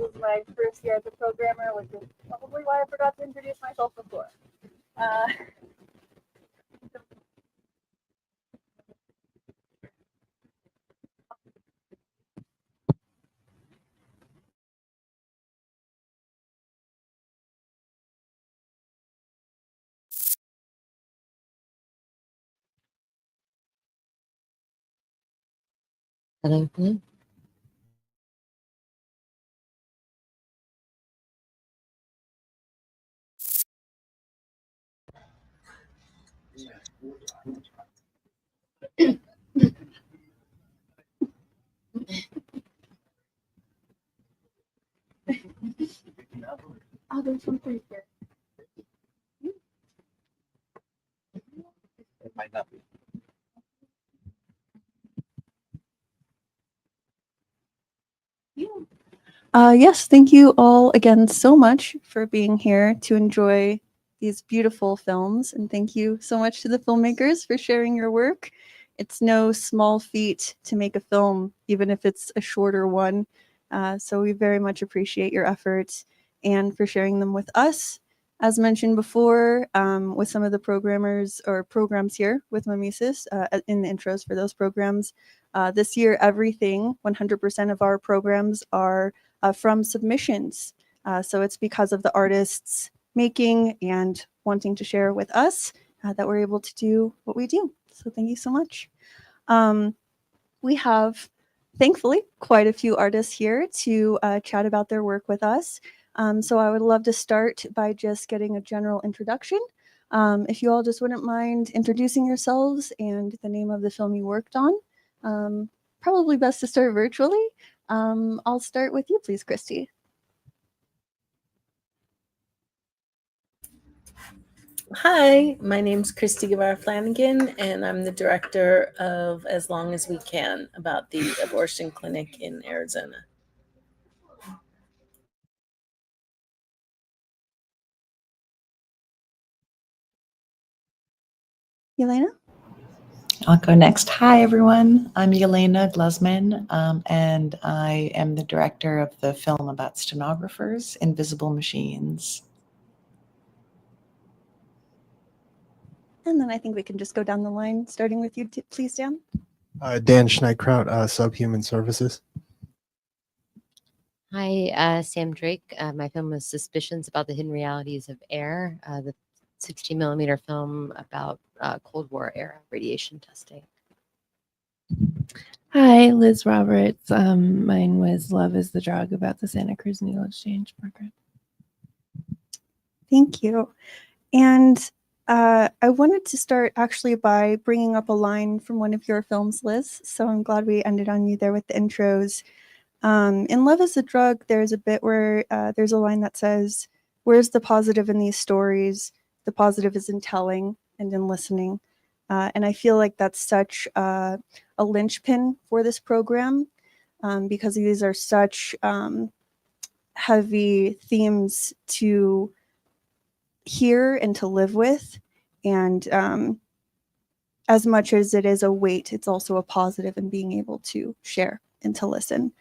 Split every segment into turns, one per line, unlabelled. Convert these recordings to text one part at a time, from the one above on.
is my first year as a programmer, which is probably why I forgot to introduce myself before.
Hello, hello.
Oh, there's something here.
It might not be.
Yes, thank you all again so much for being here to enjoy these beautiful films. And thank you so much to the filmmakers for sharing your work. It's no small feat to make a film, even if it's a shorter one. So we very much appreciate your efforts and for sharing them with us. As mentioned before, with some of the programmers or programs here with Mimesis in the intros for those programs, this year, everything, 100% of our programs are from submissions. So it's because of the artists making and wanting to share with us that we're able to do what we do. So thank you so much. We have, thankfully, quite a few artists here to chat about their work with us. So I would love to start by just getting a general introduction. If you all just wouldn't mind introducing yourselves and the name of the film you worked on. Probably best to start virtually. I'll start with you, please, Christy.
Hi, my name's Christy Guevara Flanagan, and I'm the director of As Long as We Can, about the abortion clinic in Arizona.
Yelena?
I'll go next. Hi, everyone. I'm Yelena Glusman, and I am the director of the film about stenographers, Invisible Machines.
And then I think we can just go down the line, starting with you, please, Dan.
Dan Schneidkraut, Subhuman Services.
Hi, Sam Drake. My film is Suspicions About the Hidden Realities of Air, the 16mm film about Cold War era radiation testing.
Hi, Liz Roberts. Mine was Love is the Drug, about the Santa Cruz Needle Exchange program.
Thank you. And I wanted to start actually by bringing up a line from one of your films, Liz. So I'm glad we ended on you there with the intros. In Love is a Drug, there's a bit where there's a line that says, "Where's the positive in these stories? The positive is in telling and in listening." And I feel like that's such a linchpin for this program because these are such heavy themes to hear and to live with. And as much as it is a weight, it's also a positive in being able to share and to listen.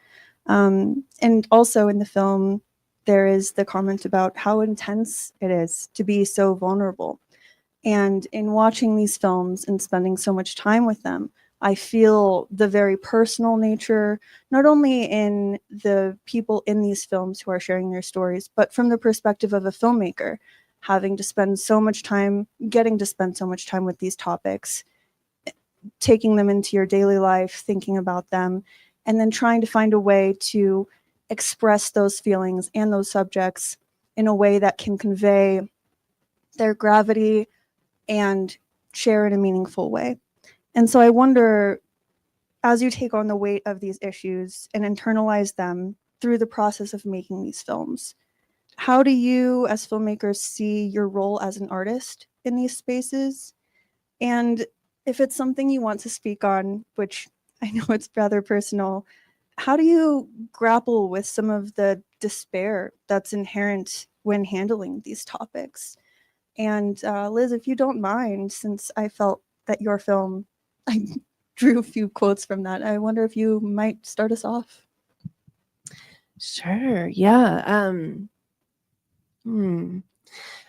And also in the film, there is the comment about how intense it is to be so vulnerable. And in watching these films and spending so much time with them, I feel the very personal nature, not only in the people in these films who are sharing their stories, but from the perspective of a filmmaker, having to spend so much time, getting to spend so much time with these topics, taking them into your daily life, thinking about them, and then trying to find a way to express those feelings and those subjects in a way that can convey their gravity and share in a meaningful way. And so I wonder, as you take on the weight of these issues and internalize them through the process of making these films, how do you as filmmakers see your role as an artist in these spaces? And if it's something you want to speak on, which I know it's rather personal, how do you grapple with some of the despair that's inherent when handling these topics? And Liz, if you don't mind, since I felt that your film, I drew a few quotes from that, I wonder if you might start us off.
Sure. Yeah.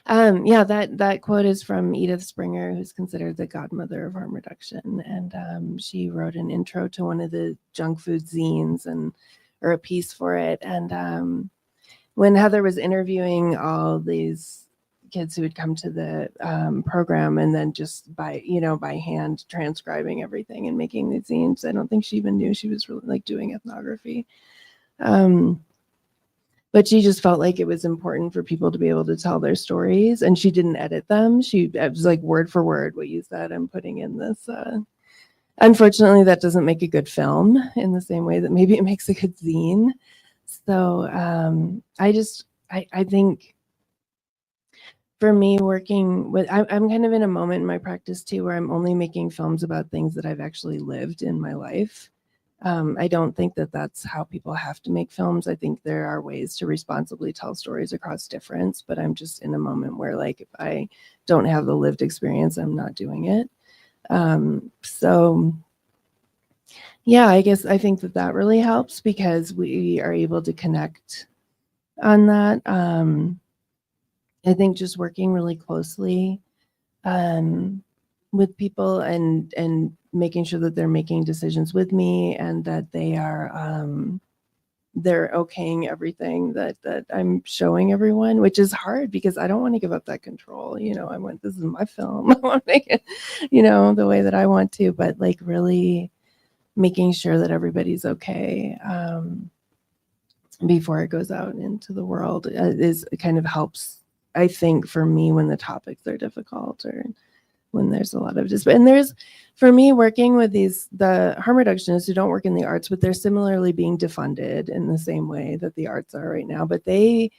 Yeah, that quote is from Edith Springer, who's considered the godmother of harm reduction, and she wrote an intro to one of the junk food zines or a piece for it. And when Heather was interviewing all these kids who would come to the program, and then just by hand transcribing everything and making these zines, I don't think she even knew she was really like doing ethnography. But she just felt like it was important for people to be able to tell their stories, and she didn't edit them. It was like word for word what you said, I'm putting in this. Unfortunately, that doesn't make a good film in the same way that maybe it makes a good zine. So I think for me, working with, I'm kind of in a moment in my practice too where I'm only making films about things that I've actually lived in my life. I don't think that that's how people have to make films. I think there are ways to responsibly tell stories across difference, but I'm just in a moment where, like, if I don't have the lived experience, I'm not doing it. So yeah, I guess I think that really helps because we are able to connect on that. I think just working really closely with people and making sure that they're making decisions with me and that they're okaying everything that I'm showing everyone, which is hard because I don't want to give up that control. This is my film. I want to make it, the way that I want to, but like really making sure that everybody's okay before it goes out into the world is kind of helps, I think, for me when the topics are difficult or when there's a lot of and there's, for me, working with the harm reductionists who don't work in the arts, but they're similarly being defunded in the same way that the arts are right now, but they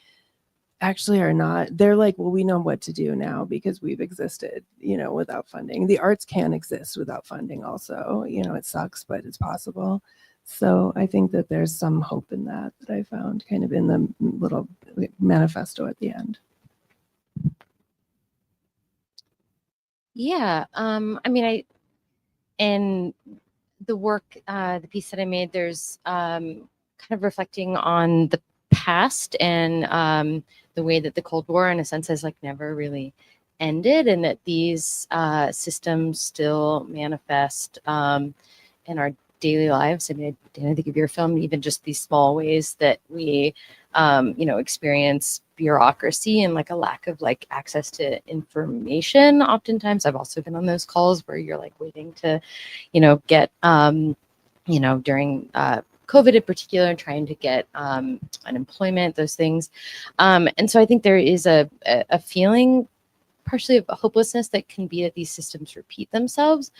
actually are not. They're like, well, we know what to do now because we've existed, without funding. The arts can exist without funding also. It sucks, but it's possible. So I think that there's some hope in that I found kind of in the little manifesto at the end.
Yeah. In the work, the piece that I made, there's kind of reflecting on the past and the way that the Cold War, in a sense, has like never really ended, and that these systems still manifest in our daily lives. I mean, I think of your film, even just these small ways that we, experience bureaucracy and like a lack of like access to information. Oftentimes, I've also been on those calls where you're like waiting to, get, during COVID in particular, trying to get unemployment, those things. And so I think there is a feeling partially of hopelessness that can be that these systems repeat themselves.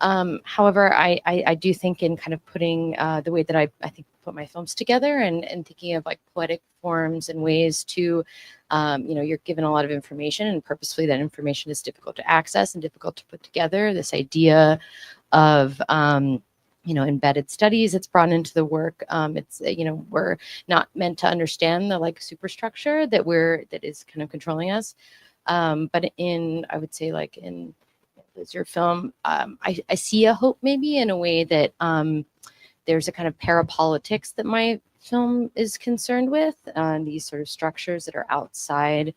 However, I do think in kind of putting the way that I think put my films together and thinking of like poetic forms and ways to, you're given a lot of information, and purposefully that information is difficult to access and difficult to put together. This idea of embedded studies that's brought into the work. It's we're not meant to understand the like superstructure that is kind of controlling us. But I would say like in your film, I see a hope maybe in a way that there's a kind of parapolitics that my film is concerned with, these sort of structures that are outside,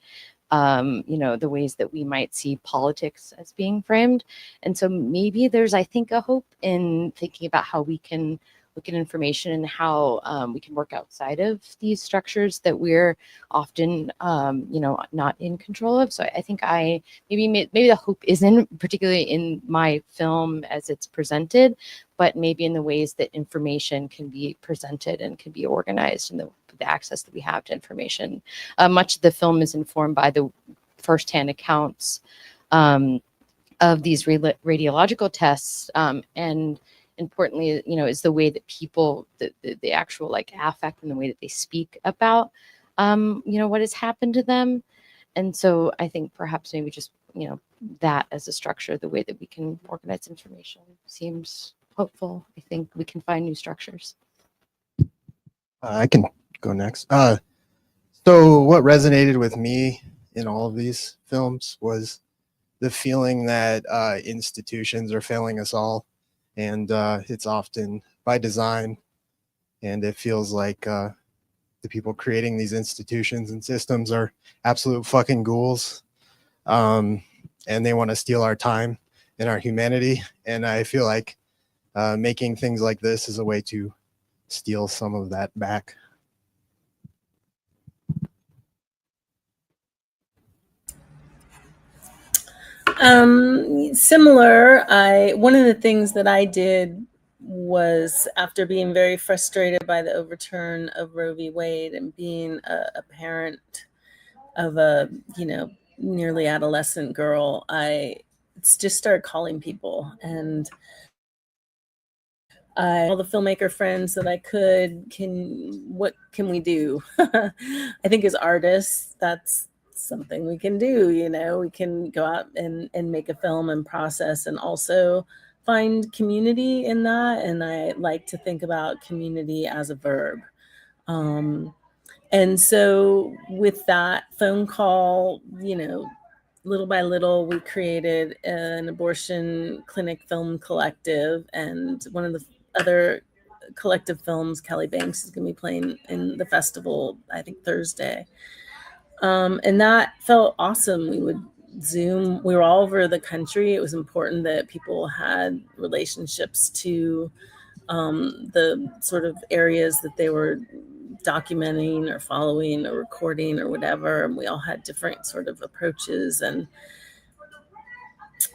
the ways that we might see politics as being framed. And so maybe there's, I think, a hope in thinking about how we can look at information and how we can work outside of these structures that we're often, not in control of. So I think maybe the hope isn't particularly in my film as it's presented, but maybe in the ways that information can be presented and can be organized, and the access that we have to information. Much of the film is informed by the firsthand accounts of these radiological tests, and importantly, is the way that people, the actual like affect and the way that they speak about, what has happened to them. And so I think perhaps maybe just, that as a structure, the way that we can organize information seems hopeful. I think we can find new structures.
I can go next. So what resonated with me in all of these films was the feeling that institutions are failing us all. And it's often by design. And it feels like the people creating these institutions and systems are absolute fucking ghouls. And they want to steal our time and our humanity. And I feel like making things like this is a way to steal some of that back.
Similar. One of the things that I did was, after being very frustrated by the overturn of Roe v. Wade and being a parent of a, nearly adolescent girl, I just started calling people, and all the filmmaker friends that I could, what can we do? I think as artists, that's something we can do. We can go out and make a film and process, and also find community in that. And I like to think about community as a verb. And so with that phone call, little by little, we created an abortion clinic film collective. And one of the other collective films, Kelly Banks, is going to be playing in the festival, I think Thursday. And that felt awesome. We would Zoom. We were all over the country. It was important that people had relationships to the sort of areas that they were documenting or following or recording or whatever. And we all had different sort of approaches. And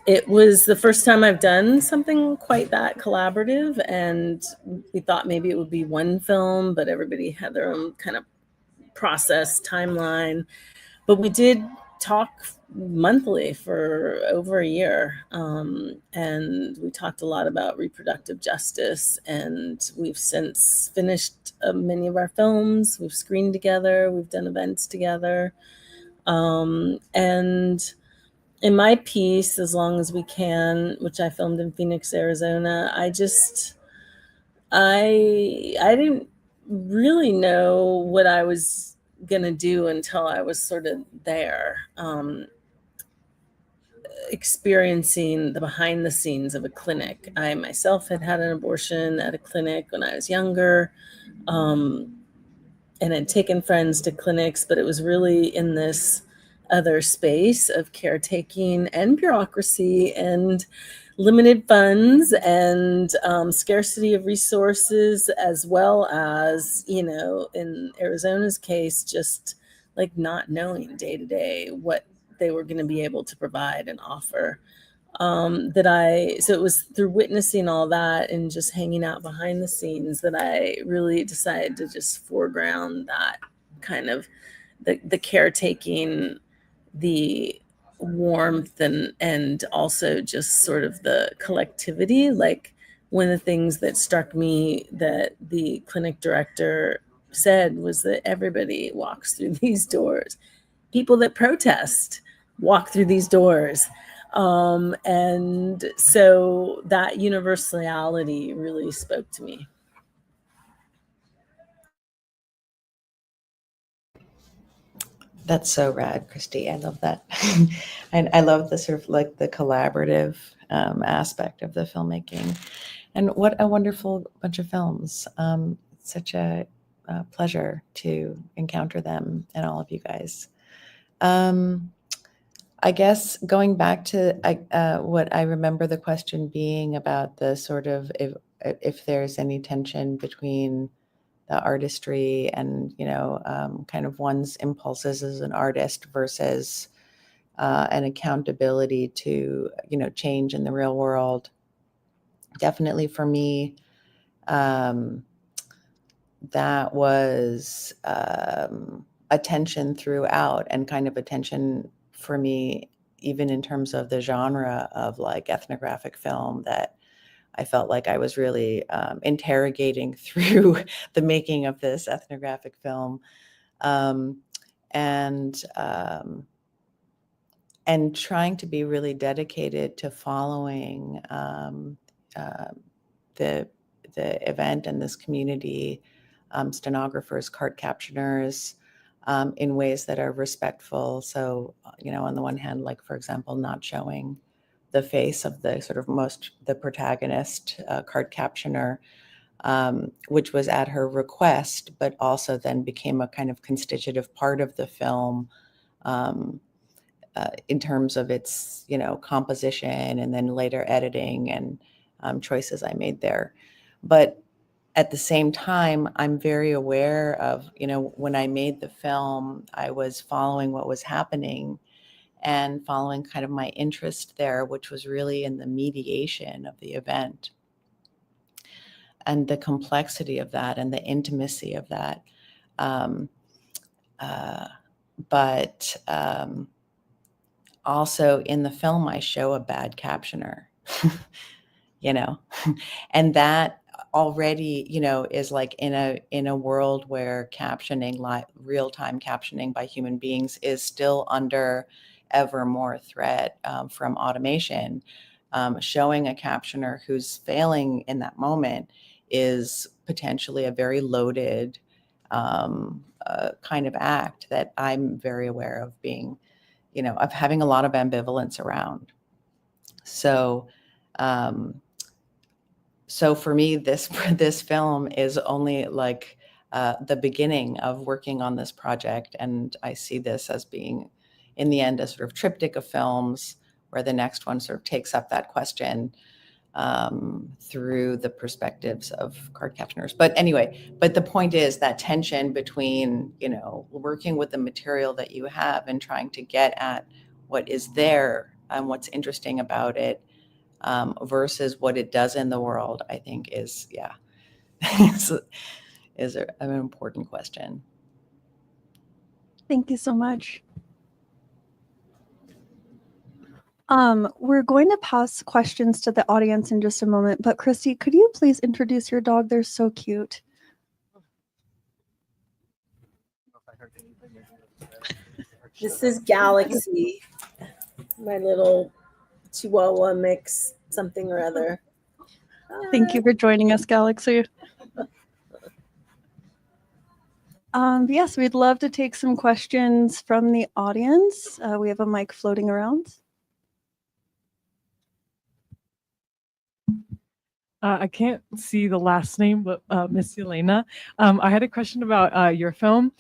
it was the first time I've done something quite that collaborative. And we thought maybe it would be one film, but everybody had their own kind of process timeline. But we did talk monthly for over a year. And we talked a lot about reproductive justice. And we've since finished many of our films. We've screened together. We've done events together. And in my piece, As Long as We Can, which I filmed in Phoenix, Arizona, I didn't really know what I was going to do until I was sort of there, experiencing the behind the scenes of a clinic. I myself had had an abortion at a clinic when I was younger, and had taken friends to clinics, but it was really in this other space of caretaking and bureaucracy and limited funds and scarcity of resources, as well as, in Arizona's case, just like not knowing day to day what they were going to be able to provide and offer. So it was through witnessing all that and just hanging out behind the scenes that I really decided to just foreground that kind of the caretaking, the warmth, and also just sort of the collectivity. Like, one of the things that struck me that the clinic director said was that everybody walks through these doors. People that protest walk through these doors. And so that universality really spoke to me.
That's so rad, Christy. I love that. And I love the sort of like the collaborative aspect of the filmmaking. And what a wonderful bunch of films. Such a pleasure to encounter them and all of you guys. I guess going back to what I remember the question being about the sort of if there's any tension between the artistry and kind of one's impulses as an artist versus an accountability to change in the real world. Definitely for me, that was a tension throughout, and kind of a tension for me even in terms of the genre of like ethnographic film that I felt like I was really interrogating through the making of this ethnographic film, and trying to be really dedicated to following the event and this community, stenographers, card captioners, in ways that are respectful. So, on the one hand, like, for example, not showing the face of the sort of the protagonist, card captioner, which was at her request, but also then became a kind of constitutive part of the film in terms of its, composition and then later editing and choices I made there. But at the same time, I'm very aware of, when I made the film, I was following what was happening and following kind of my interest there, which was really in the mediation of the event and the complexity of that and the intimacy of that. But also in the film, I show a bad captioner, and that already, is like in a world where captioning, real-time captioning by human beings is still under ever more threat from automation. Showing a captioner who's failing in that moment is potentially a very loaded kind of act that I'm very aware of being, of having a lot of ambivalence around. So, so for me, this film is only like the beginning of working on this project, and I see this as being, in the end, a sort of triptych of films where the next one sort of takes up that question through the perspectives of card captioners. But anyway, the point is that tension between, working with the material that you have and trying to get at what is there and what's interesting about it versus what it does in the world, I think is an important question.
Thank you so much. We're going to pass questions to the audience in just a moment, but Christy, could you please introduce your dog? They're so cute.
This is Galaxy, my little Chihuahua mix, something or other.
Thank you for joining us, Galaxy. Yes, we'd love to take some questions from the audience. We have a mic floating around.
I can't see the last name, but Miss Elena, I had a question about your film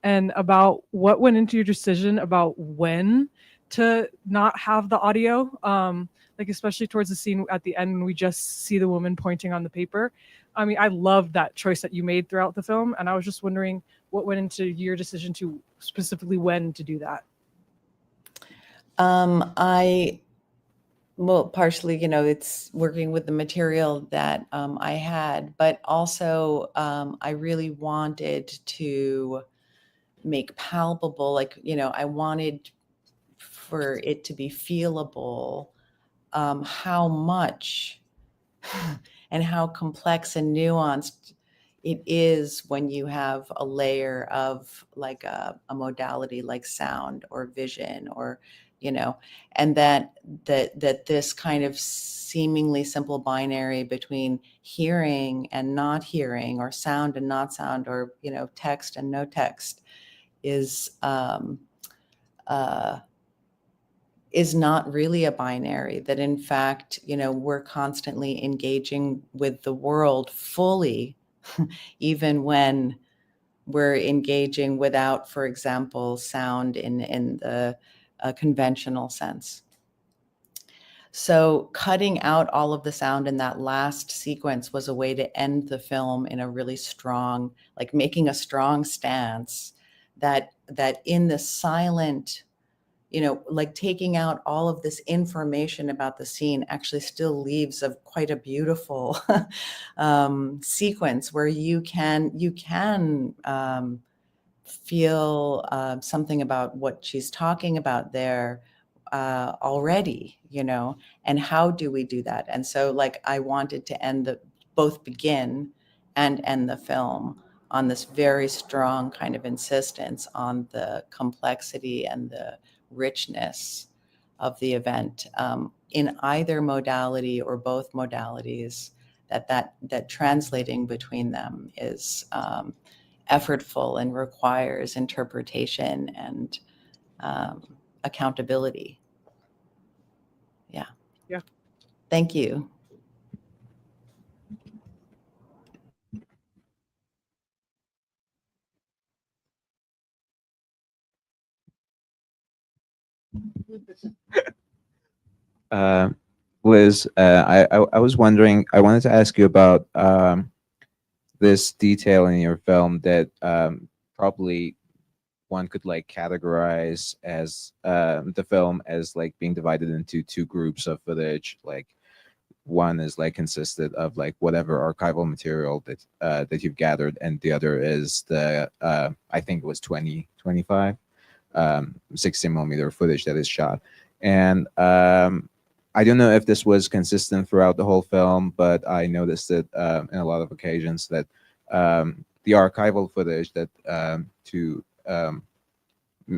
and about what went into your decision about when to not have the audio, like especially towards the scene at the end when we just see the woman pointing on the paper. I mean, I love that choice that you made throughout the film, and I was just wondering what went into your decision to specifically when to do that.
Well, partially, it's working with the material that I had, but also I really wanted to make palpable, I wanted for it to be feelable how much and how complex and nuanced it is when you have a layer of like a modality like sound or vision or, and that this kind of seemingly simple binary between hearing and not hearing or sound and not sound or, text and no text is not really a binary, that in fact, we're constantly engaging with the world fully, even when we're engaging without, for example, sound in the conventional sense. So cutting out all of the sound in that last sequence was a way to end the film in a really strong, like making a strong stance that in the silent, like taking out all of this information about the scene actually still leaves quite a beautiful sequence where you can feel something about what she's talking about there already, and how do we do that? And so like I wanted to both begin and end the film on this very strong kind of insistence on the complexity and the richness of the event in either modality or both modalities, that translating between them is effortful and requires interpretation and accountability. Yeah.
Yeah.
Thank you.
Liz, I was wondering, I wanted to ask you about this detail in your film that probably one could like categorize as the film as like being divided into two groups of footage. Like one is like consisted of like whatever archival material that that you've gathered, and the other is the I think it was 25 60mm footage that is shot. And I don't know if this was consistent throughout the whole film, but I noticed it in a lot of occasions that the archival footage that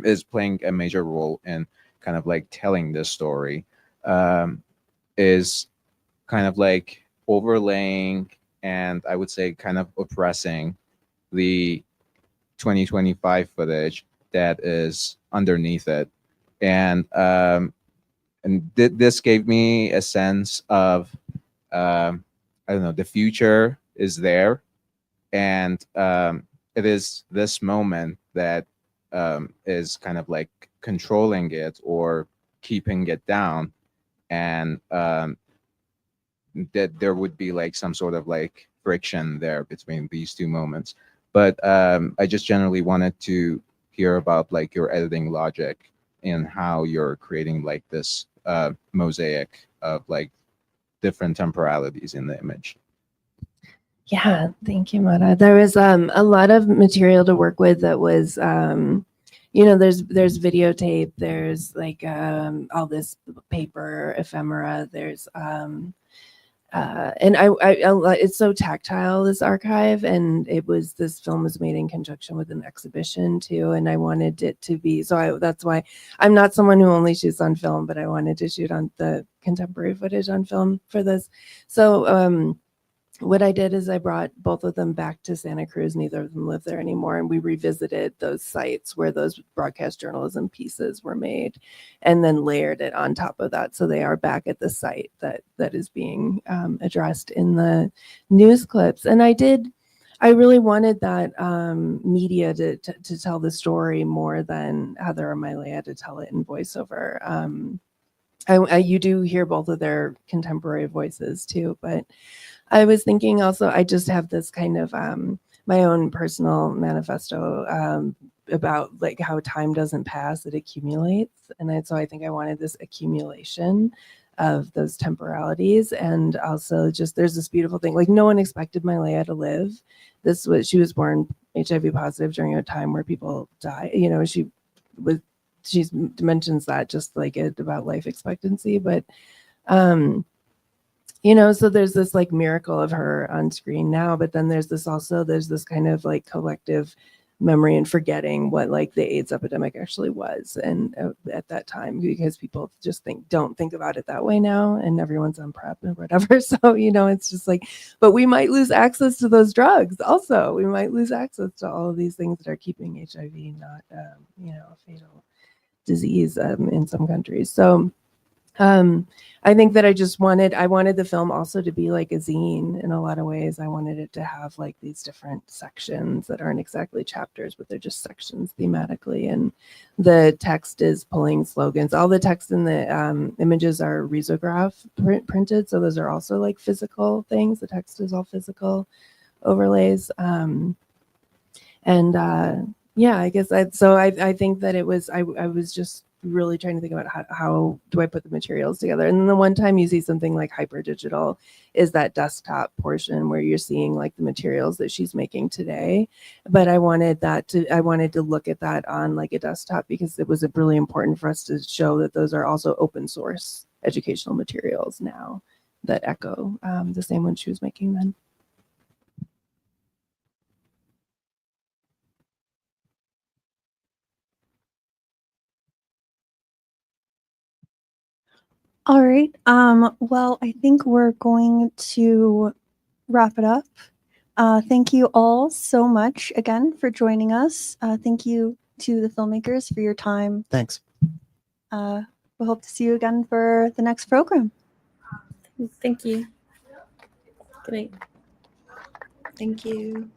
is playing a major role in kind of like telling this story is kind of like overlaying and I would say kind of oppressing the 2025 footage that is underneath it. And this gave me a sense of I don't know, the future is there, and it is this moment that is kind of like controlling it or keeping it down, and that there would be like some sort of like friction there between these two moments. But I just generally wanted to hear about like your editing logic and how you're creating like this mosaic of like different temporalities in the image.
Yeah, thank you, Mara. There was a lot of material to work with that was, there's videotape, there's like all this paper ephemera, there's and I it's so tactile, this archive, and this film was made in conjunction with an exhibition too, and I wanted it to be that's why I'm not someone who only shoots on film, but I wanted to shoot on the contemporary footage on film for this. So what I did is I brought both of them back to Santa Cruz. Neither of them live there anymore. And we revisited those sites where those broadcast journalism pieces were made and then layered it on top of that. So they are back at the site that is being addressed in the news clips. And I really wanted that media to tell the story more than Heather or Milea to tell it in voiceover. You do hear both of their contemporary voices too, but I was thinking also, I just have this kind of my own personal manifesto about like how time doesn't pass, it accumulates. And so I think I wanted this accumulation of those temporalities. And also just there's this beautiful thing, like no one expected Milea to live. She was born HIV positive during a time where people die. She mentions that just like about life expectancy, but so there's this like miracle of her on screen now, but then there's this kind of like collective memory and forgetting what like the AIDS epidemic actually was. And at that time, because people just don't think about it that way now, and everyone's on PrEP and whatever. So, it's just like, but we might lose access to those drugs. Also, we might lose access to all of these things that are keeping HIV not, a fatal disease in some countries. So, I think that I wanted the film also to be like a zine in a lot of ways. I wanted it to have like these different sections that aren't exactly chapters, but they're just sections thematically. And the text is pulling slogans. All the text in the images are risograph printed. So those are also like physical things. The text is all physical overlays. Yeah, I guess I think that it was, I was just really trying to think about how do I put the materials together. And then the one time you see something like hyper digital is that desktop portion where you're seeing like the materials that she's making today. But I wanted to look at that on like a desktop because it was really important for us to show that those are also open source educational materials now that echo the same one she was making then.
All right. Well, I think we're going to wrap it up. Thank you all so much again for joining us. Thank you to the filmmakers for your time.
Thanks.
We hope to see you again for the next program.
Thank you. Good night.
Thank you.